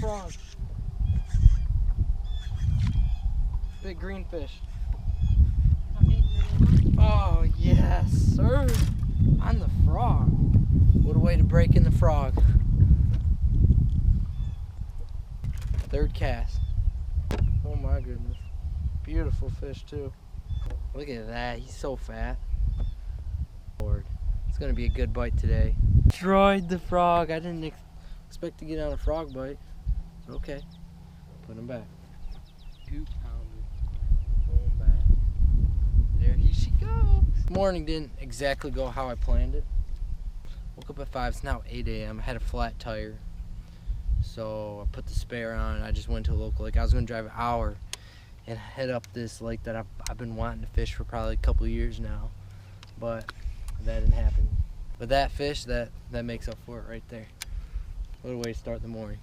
frog. Big green fish. Oh, yes, sir. On the frog. What a way to break in the frog. Third cast. Oh my goodness. Beautiful fish too. Look at that. He's so fat. Lord. It's going to be a good bite today. Destroyed the frog. I didn't expect to get on a frog bite. It's okay. Put him back. 2 pounder. Going back. There she goes. Morning didn't exactly go how I planned it. Woke up at 5. It's now 8 a.m. I had a flat tire. So I put the spare on and I just went to a local lake. I was going to drive an hour and head up this lake that I've been wanting to fish for probably a couple of years now. But that didn't happen. But that fish, that makes up for it right there. What a way to start the morning.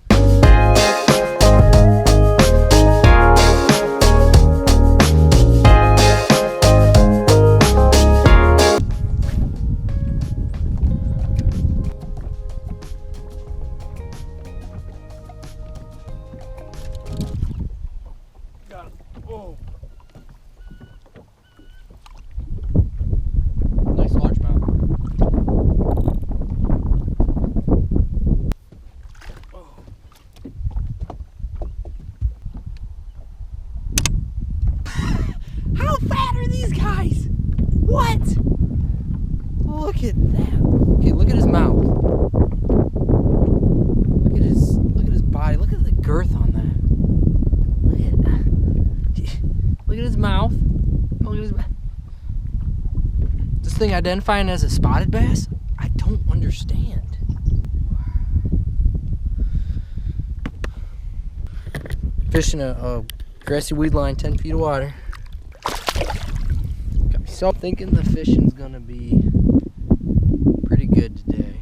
Got it. Oh. Nice largemouth. Oh. How fat are these guys? What? Look at that. Okay, look at his mouth. Look at his body. Look at the girth on that. Look at his mouth. Look at his mouth. This thing identifying as a spotted bass? I don't understand. Fishing a grassy weed line, 10 feet of water. Got me so thinking the fishing's gonna be pretty good today.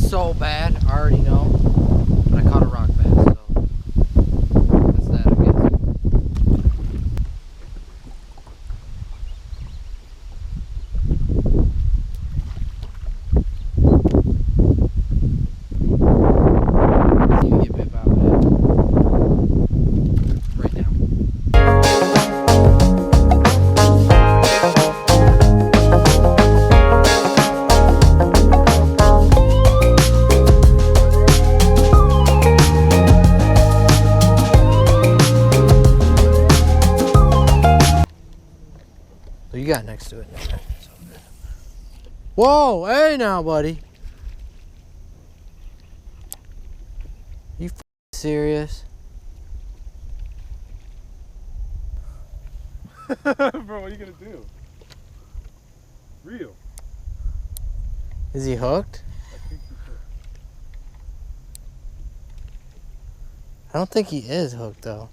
So bad, I already know, but I caught a rock bass, so that's that, I guess. You get bit by that right now. You got next to it. Whoa, hey now, buddy. You serious? Bro, what are you gonna do? Real. Is he hooked? I think he's hooked. I don't think he is hooked though.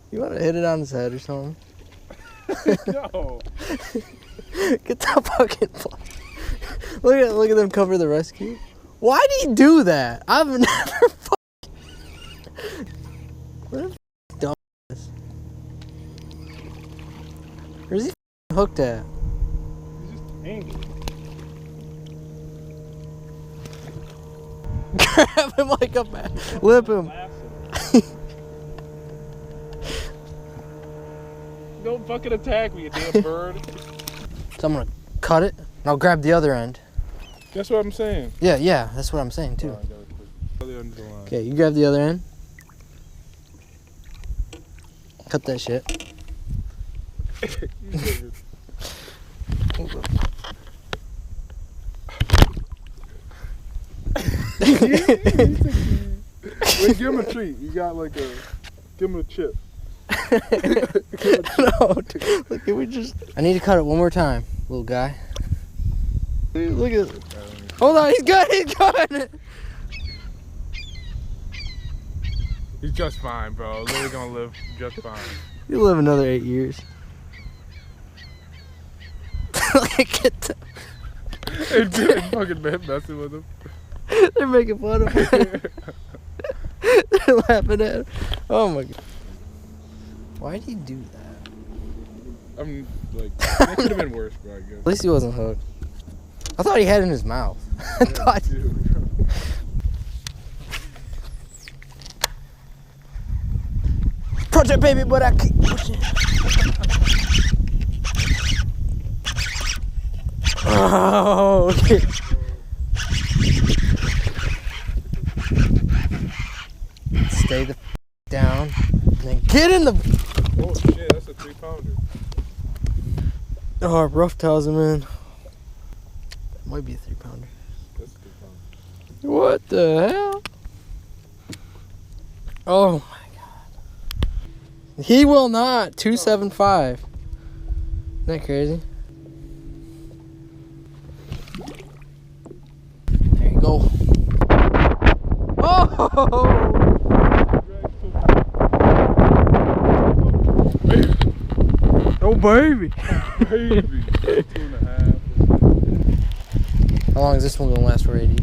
You want to hit it on his head or something? No. Get that fucking plug. Look at them cover the rescue. Why do you do that? I've never What a dumb ass. Where's he hooked at? He's just angry. Grab him like a man. Lip him. Don't fucking attack me, you damn bird. So I'm gonna cut it and I'll grab the other end. That's what I'm saying. Yeah, that's what I'm saying too. Oh, I got it quick. Other end of the line. Okay, you grab the other end. Cut that shit. Wait, give him a treat. You got like a, give him a chip. No, look, can we just... I need to cut it one more time, little guy. Look at... Hold on, he's good. He's just fine, bro. Literally gonna live just fine. He'll live another 8 years. They're fucking messing with him. They're making fun of him. They're laughing at him. Oh my god. Why'd he do that? I'm like, that could have been worse, bro, I guess. At least he wasn't hooked. I thought he had it in his mouth. I thought. Project baby, but I keep pushing. Oh, okay. Stay the down, and then get in the. Oh shit, that's a 3-pounder. Oh, rough tells him in. Might be a 3-pounder. That's a 3-pounder. What the hell? Oh my god. He will not. 275. Isn't that crazy? There you go. Oh! Oh baby. Baby. 2.5. How long is this one gonna last for, AD?